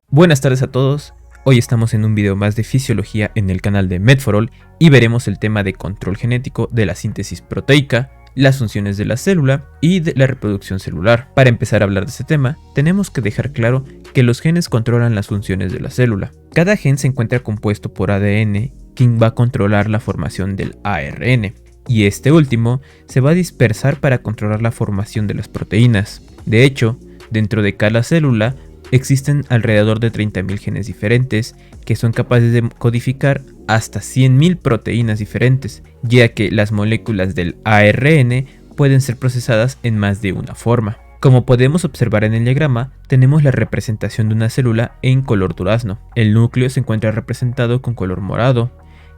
Buenas tardes a todos, hoy estamos en un video más de fisiología en el canal de Med4All y veremos el tema de control genético de la síntesis proteica, las funciones de la célula y de la reproducción celular. Para empezar a hablar de este tema, tenemos que dejar claro que los genes controlan las funciones de la célula. Cada gen se encuentra compuesto por ADN, quien va a controlar la formación del ARN, y este último se va a dispersar para controlar la formación de las proteínas. De hecho, dentro de cada célula existen alrededor de 30.000 genes diferentes que son capaces de codificar hasta 100.000 proteínas diferentes, ya que las moléculas del ARN pueden ser procesadas en más de una forma. Como podemos observar en el diagrama, tenemos la representación de una célula en color durazno. El núcleo se encuentra representado con color morado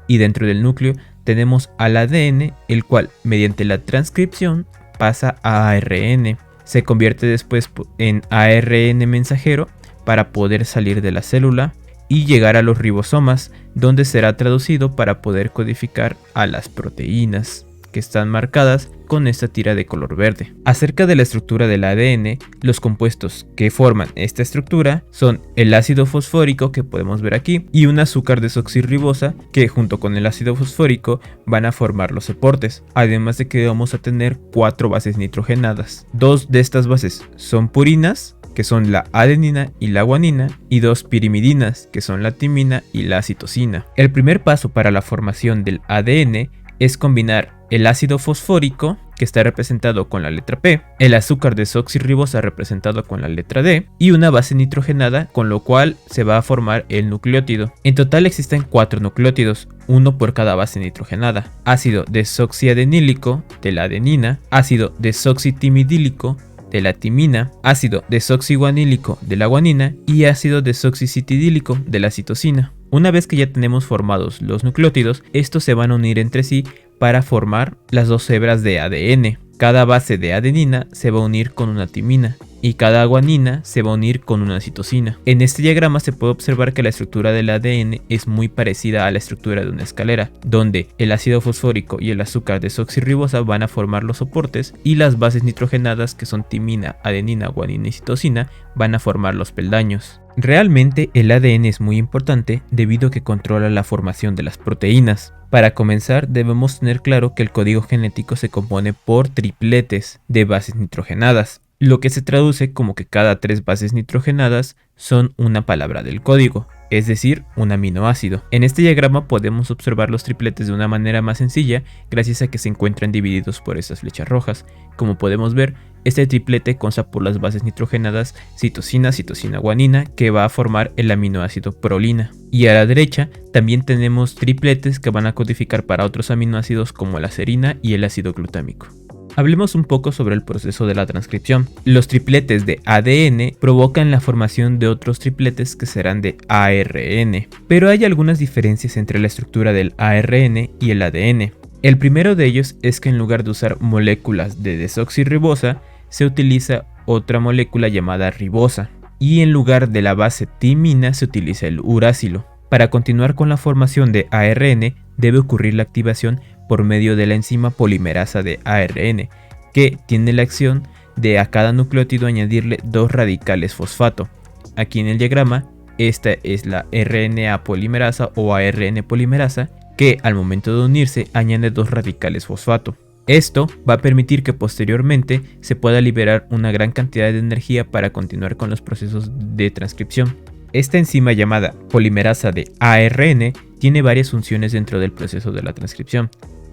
y dentro del núcleo tenemos al ADN, el cual mediante la transcripción pasa a ARN. Se convierte después en ARN mensajero para poder salir de la célula y llegar a los ribosomas, donde será traducido para poder codificar a las proteínas, que están marcadas con esta tira de color verde. Acerca de la estructura del ADN, los compuestos que forman esta estructura son el ácido fosfórico, que podemos ver aquí, y un azúcar desoxirribosa, que junto con el ácido fosfórico van a formar los soportes, además de que vamos a tener 4 bases nitrogenadas. 2 de estas bases son purinas, que son la adenina y la guanina, y 2 pirimidinas, que son la timina y la citosina. El primer paso para la formación del ADN es combinar el ácido fosfórico, que está representado con la letra P, el azúcar desoxirribosa representado con la letra D, y una base nitrogenada, con lo cual se va a formar el nucleótido. En total existen 4 nucleótidos, uno por cada base nitrogenada: ácido desoxiadenílico de la adenina, ácido desoxitimidílico de la timina, ácido desoxiguanílico de la guanina y ácido desoxicitidílico de la citosina. Una vez que ya tenemos formados los nucleótidos, estos se van a unir entre sí para formar las 2 hebras de ADN. Cada base de adenina se va a unir con una timina y cada guanina se va a unir con una citosina. En este diagrama se puede observar que la estructura del ADN es muy parecida a la estructura de una escalera, donde el ácido fosfórico y el azúcar desoxirribosa van a formar los soportes y las bases nitrogenadas, que son timina, adenina, guanina y citosina, van a formar los peldaños. Realmente el ADN es muy importante debido a que controla la formación de las proteínas. Para comenzar, debemos tener claro que el código genético se compone por tripletes de bases nitrogenadas, lo que se traduce como que cada 3 bases nitrogenadas son una palabra del código, es decir, un aminoácido. En este diagrama podemos observar los tripletes de una manera más sencilla gracias a que se encuentran divididos por estas flechas rojas. Como podemos ver, este triplete consta por las bases nitrogenadas citosina, citosina, guanina, que va a formar el aminoácido prolina. Y a la derecha también tenemos tripletes que van a codificar para otros aminoácidos como la serina y el ácido glutámico. Hablemos un poco sobre el proceso de la transcripción. Los tripletes de ADN provocan la formación de otros tripletes que serán de ARN, pero hay algunas diferencias entre la estructura del ARN y el ADN. El primero de ellos es que en lugar de usar moléculas de desoxirribosa, se utiliza otra molécula llamada ribosa, y en lugar de la base timina se utiliza el uracilo. Para continuar con la formación de ARN, debe ocurrir la activación por medio de la enzima polimerasa de ARN, que tiene la acción de a cada nucleótido añadirle 2 radicales fosfato. Aquí en el diagrama, esta es la RNA polimerasa o ARN polimerasa, que al momento de unirse añade 2 radicales fosfato. Esto va a permitir que posteriormente se pueda liberar una gran cantidad de energía para continuar con los procesos de transcripción. Esta enzima llamada polimerasa de ARN tiene varias funciones dentro del proceso de la transcripción.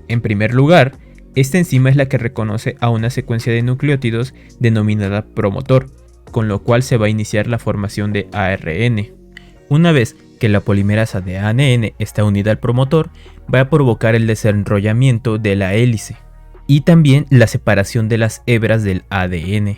En primer lugar, esta enzima es la que reconoce a una secuencia de nucleótidos denominada promotor, con lo cual se va a iniciar la formación de ARN. Una vez que la polimerasa de ADN está unida al promotor, va a provocar el desenrollamiento de la hélice y también la separación de las hebras del ADN.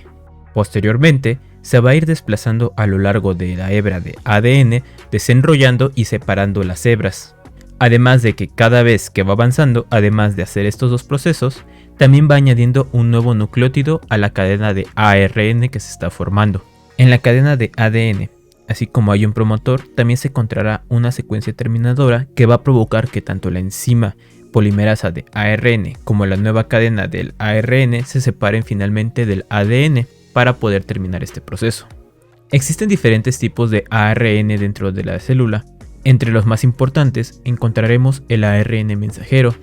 Posteriormente, se va a ir desplazando a lo largo de la hebra de ADN, desenrollando y separando las hebras. Además de que cada vez que va avanzando, además de hacer estos 2 procesos, también va añadiendo un nuevo nucleótido a la cadena de ARN que se está formando. En la cadena de ADN, así como hay un promotor, también se encontrará una secuencia terminadora que va a provocar que tanto la enzima polimerasa de ARN como la nueva cadena del ARN se separen finalmente del ADN para poder terminar este proceso. Existen diferentes tipos de ARN dentro de la célula. Entre los más importantes encontraremos el ARN mensajero,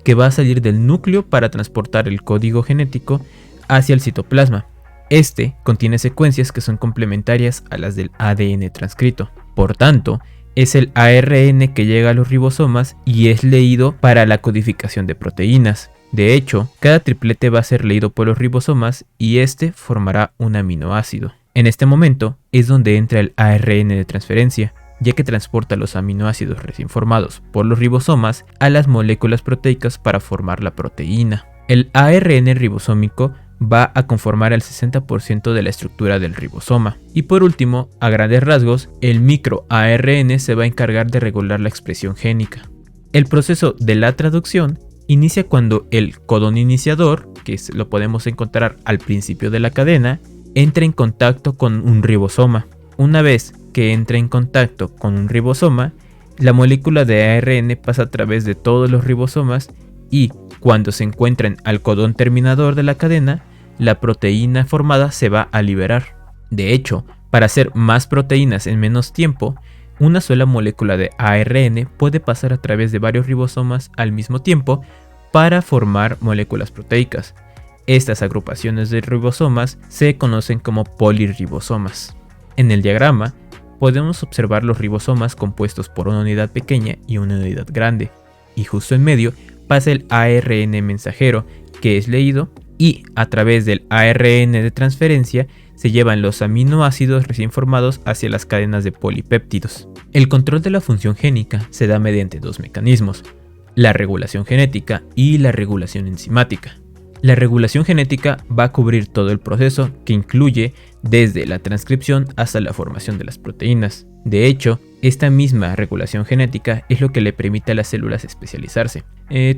que va a salir del núcleo para transportar el código genético hacia el citoplasma. Este contiene secuencias que son complementarias a las del ADN transcrito. Por tanto, es el ARN que llega a los ribosomas y es leído para la codificación de proteínas. De hecho, cada triplete va a ser leído por los ribosomas y este formará un aminoácido. En este momento es donde entra el ARN de transferencia, ya que transporta los aminoácidos recién formados por los ribosomas a las moléculas proteicas para formar la proteína. El ARN ribosómico va a conformar el 60% de la estructura del ribosoma. Y por último, a grandes rasgos, el microARN se va a encargar de regular la expresión génica. El proceso de la traducción inicia cuando el codón iniciador, que lo podemos encontrar al principio de la cadena, entra en contacto con un ribosoma. Una vez que entra en contacto con un ribosoma, la molécula de ARN pasa a través de todos los ribosomas y cuando se encuentran al codón terminador de la cadena, la proteína formada se va a liberar. De hecho, para hacer más proteínas en menos tiempo, una sola molécula de ARN puede pasar a través de varios ribosomas al mismo tiempo para formar moléculas proteicas. Estas agrupaciones de ribosomas se conocen como poliribosomas. En el diagrama podemos observar los ribosomas compuestos por una unidad pequeña y una unidad grande, y justo en medio pasa el ARN mensajero, que es leído, y a través del ARN de transferencia se llevan los aminoácidos recién formados hacia las cadenas de polipéptidos. El control de la función génica se da mediante dos mecanismos: la regulación genética y la regulación enzimática. La regulación genética va a cubrir todo el proceso, que incluye desde la transcripción hasta la formación de las proteínas. De hecho, esta misma regulación genética es lo que le permite a las células especializarse.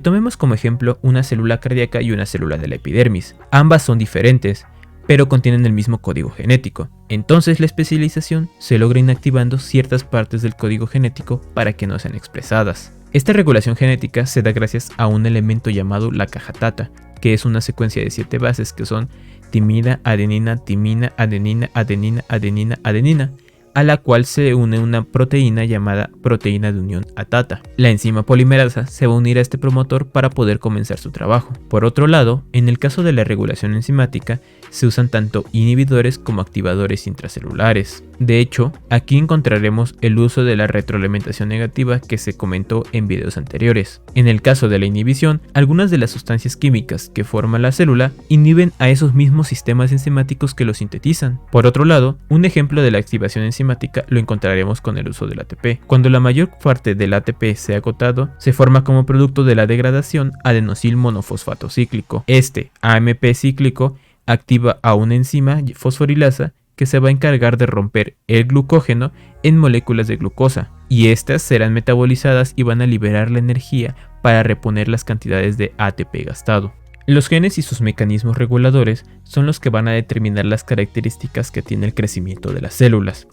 Tomemos como ejemplo una célula cardíaca y una célula de la epidermis. Ambas son diferentes, pero contienen el mismo código genético. Entonces la especialización se logra inactivando ciertas partes del código genético para que no sean expresadas. Esta regulación genética se da gracias a un elemento llamado la caja Tata, que es una secuencia de 7 bases que son timina, adenina, timina, adenina, adenina, adenina, adenina, a la cual se une una proteína llamada proteína de unión a Tata. La enzima polimerasa se va a unir a este promotor para poder comenzar su trabajo. Por otro lado, en el caso de la regulación enzimática, se usan tanto inhibidores como activadores intracelulares. De hecho, aquí encontraremos el uso de la retroalimentación negativa que se comentó en videos anteriores. En el caso de la inhibición, algunas de las sustancias químicas que forman la célula inhiben a esos mismos sistemas enzimáticos que lo sintetizan. Por otro lado, un ejemplo de la activación enzimática lo encontraremos con el uso del ATP. Cuando la mayor parte del ATP se ha agotado, se forma como producto de la degradación adenosil monofosfato cíclico. Este AMP cíclico activa a una enzima fosforilasa que se va a encargar de romper el glucógeno en moléculas de glucosa, y estas serán metabolizadas y van a liberar la energía para reponer las cantidades de ATP gastado. Los genes y sus mecanismos reguladores son los que van a determinar las características que tiene el crecimiento de las células.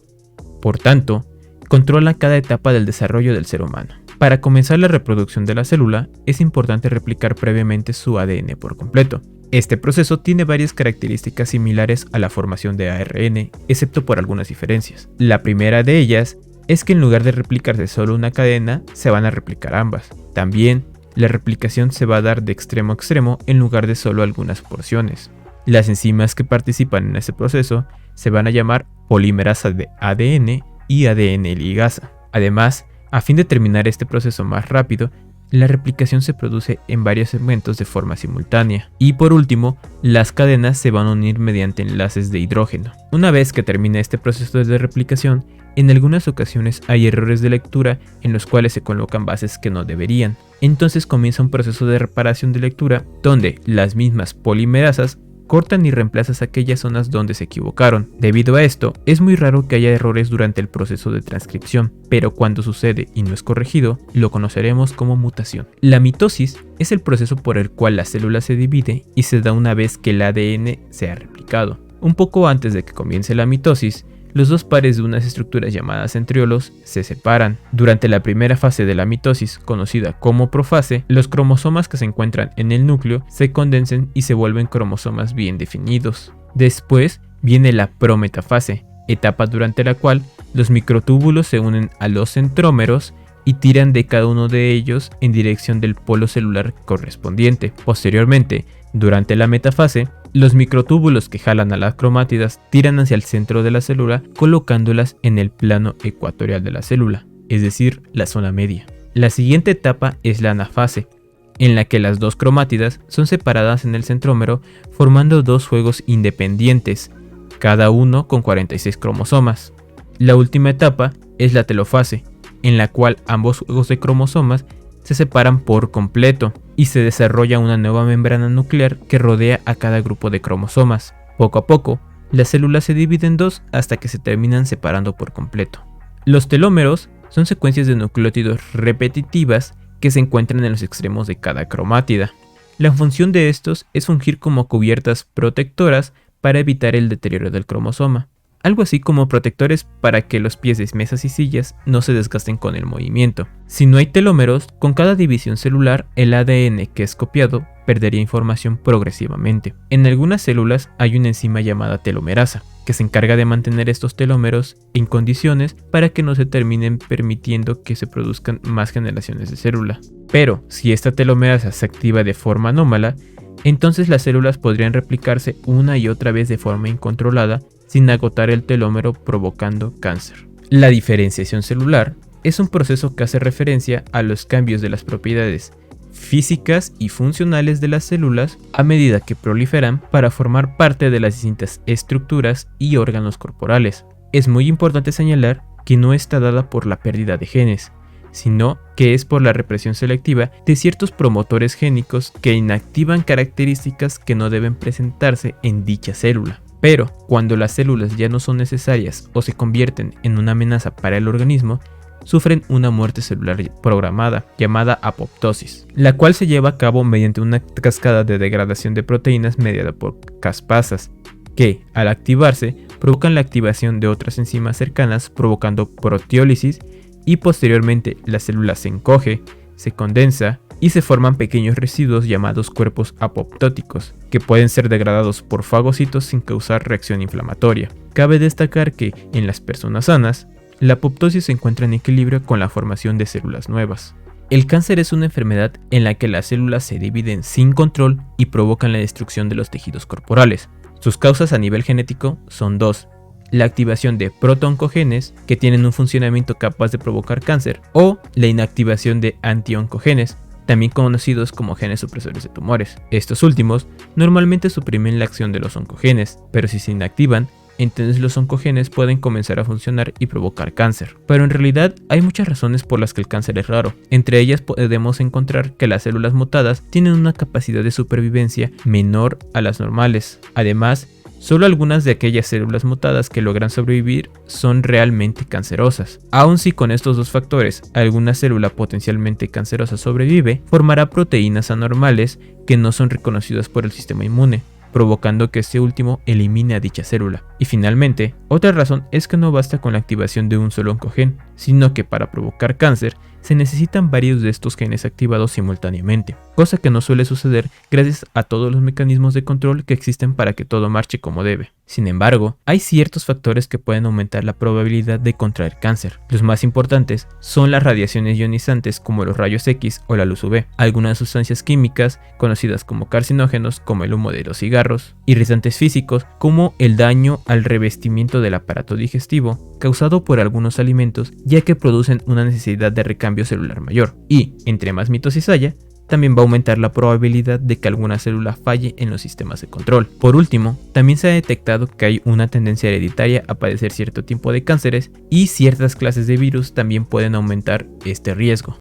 Por tanto, controlan cada etapa del desarrollo del ser humano. Para comenzar la reproducción de la célula, es importante replicar previamente su ADN por completo. Este proceso tiene varias características similares a la formación de ARN, excepto por algunas diferencias. La primera de ellas es que en lugar de replicarse solo una cadena, se van a replicar ambas. También, la replicación se va a dar de extremo a extremo en lugar de solo algunas porciones. Las enzimas que participan en este proceso se van a llamar polimerasa de ADN y ADN ligasa. Además, a fin de terminar este proceso más rápido, la replicación se produce en varios segmentos de forma simultánea. Y por último, las cadenas se van a unir mediante enlaces de hidrógeno. Una vez que termine este proceso de replicación, en algunas ocasiones hay errores de lectura en los cuales se colocan bases que no deberían. Entonces comienza un proceso de reparación de lectura donde las mismas polimerasas cortan y reemplazan aquellas zonas donde se equivocaron. Debido a esto, es muy raro que haya errores durante el proceso de transcripción, pero cuando sucede y no es corregido, lo conoceremos como mutación. La mitosis es el proceso por el cual la célula se divide y se da una vez que el ADN se ha replicado. Un poco antes de que comience la mitosis, los dos pares de unas estructuras llamadas centriolos se separan. Durante la primera fase de la mitosis, conocida como profase, los cromosomas que se encuentran en el núcleo se condensan y se vuelven cromosomas bien definidos. Después viene la prometafase, etapa durante la cual los microtúbulos se unen a los centrómeros y tiran de cada uno de ellos en dirección del polo celular correspondiente. Posteriormente, durante la metafase, los microtúbulos que jalan a las cromátidas tiran hacia el centro de la célula, colocándolas en el plano ecuatorial de la célula, es decir, la zona media. La siguiente etapa es la anafase, en la que las dos cromátidas son separadas en el centrómero, formando dos juegos independientes, cada uno con 46 cromosomas. La última etapa es la telofase, en la cual ambos juegos de cromosomas se separan por completo y se desarrolla una nueva membrana nuclear que rodea a cada grupo de cromosomas. Poco a poco, las células se dividen en dos hasta que se terminan separando por completo. Los telómeros son secuencias de nucleótidos repetitivas que se encuentran en los extremos de cada cromátida. La función de estos es fungir como cubiertas protectoras para evitar el deterioro del cromosoma, algo así como protectores para que los pies de mesas y sillas no se desgasten con el movimiento. Si no hay telómeros, con cada división celular el ADN que es copiado perdería información progresivamente. En algunas células hay una enzima llamada telomerasa, que se encarga de mantener estos telómeros en condiciones para que no se terminen permitiendo que se produzcan más generaciones de célula. Pero si esta telomerasa se activa de forma anómala, entonces las células podrían replicarse una y otra vez de forma incontrolada sin agotar el telómero, provocando cáncer. La diferenciación celular es un proceso que hace referencia a los cambios de las propiedades físicas y funcionales de las células a medida que proliferan para formar parte de las distintas estructuras y órganos corporales. Es muy importante señalar que no está dada por la pérdida de genes, sino que es por la represión selectiva de ciertos promotores génicos que inactivan características que no deben presentarse en dicha célula. Pero cuando las células ya no son necesarias o se convierten en una amenaza para el organismo, sufren una muerte celular programada llamada apoptosis, la cual se lleva a cabo mediante una cascada de degradación de proteínas mediada por caspasas, que, al activarse, provocan la activación de otras enzimas cercanas, provocando proteólisis, y posteriormente la célula se encoge, se condensa y se forman pequeños residuos llamados cuerpos apoptóticos, que pueden ser degradados por fagocitos sin causar reacción inflamatoria. Cabe destacar que, en las personas sanas, la apoptosis se encuentra en equilibrio con la formación de células nuevas. El cáncer es una enfermedad en la que las células se dividen sin control y provocan la destrucción de los tejidos corporales. Sus causas a nivel genético son dos: la activación de protooncogenes, que tienen un funcionamiento capaz de provocar cáncer, o la inactivación de antioncogenes, también conocidos como genes supresores de tumores. Estos últimos normalmente suprimen la acción de los oncogenes, pero si se inactivan, entonces los oncogenes pueden comenzar a funcionar y provocar cáncer. Pero en realidad hay muchas razones por las que el cáncer es raro. Entre ellas podemos encontrar que las células mutadas tienen una capacidad de supervivencia menor a las normales. Además, solo algunas de aquellas células mutadas que logran sobrevivir son realmente cancerosas. Aun si con estos dos factores alguna célula potencialmente cancerosa sobrevive, formará proteínas anormales que no son reconocidas por el sistema inmune, provocando que este último elimine a dicha célula. Y finalmente, otra razón es que no basta con la activación de un solo oncogen, sino que para provocar cáncer se necesitan varios de estos genes activados simultáneamente, cosa que no suele suceder gracias a todos los mecanismos de control que existen para que todo marche como debe. Sin embargo, hay ciertos factores que pueden aumentar la probabilidad de contraer cáncer. Los más importantes son las radiaciones ionizantes como los rayos X o la luz UV, algunas sustancias químicas conocidas como carcinógenos como el humo de los cigarros, irritantes físicos como el daño al revestimiento del aparato digestivo causado por algunos alimentos, ya que producen una necesidad de recambio celular mayor, y entre más mitosis haya, también va a aumentar la probabilidad de que alguna célula falle en los sistemas de control. Por último, también se ha detectado que hay una tendencia hereditaria a padecer cierto tipo de cánceres, y ciertas clases de virus también pueden aumentar este riesgo.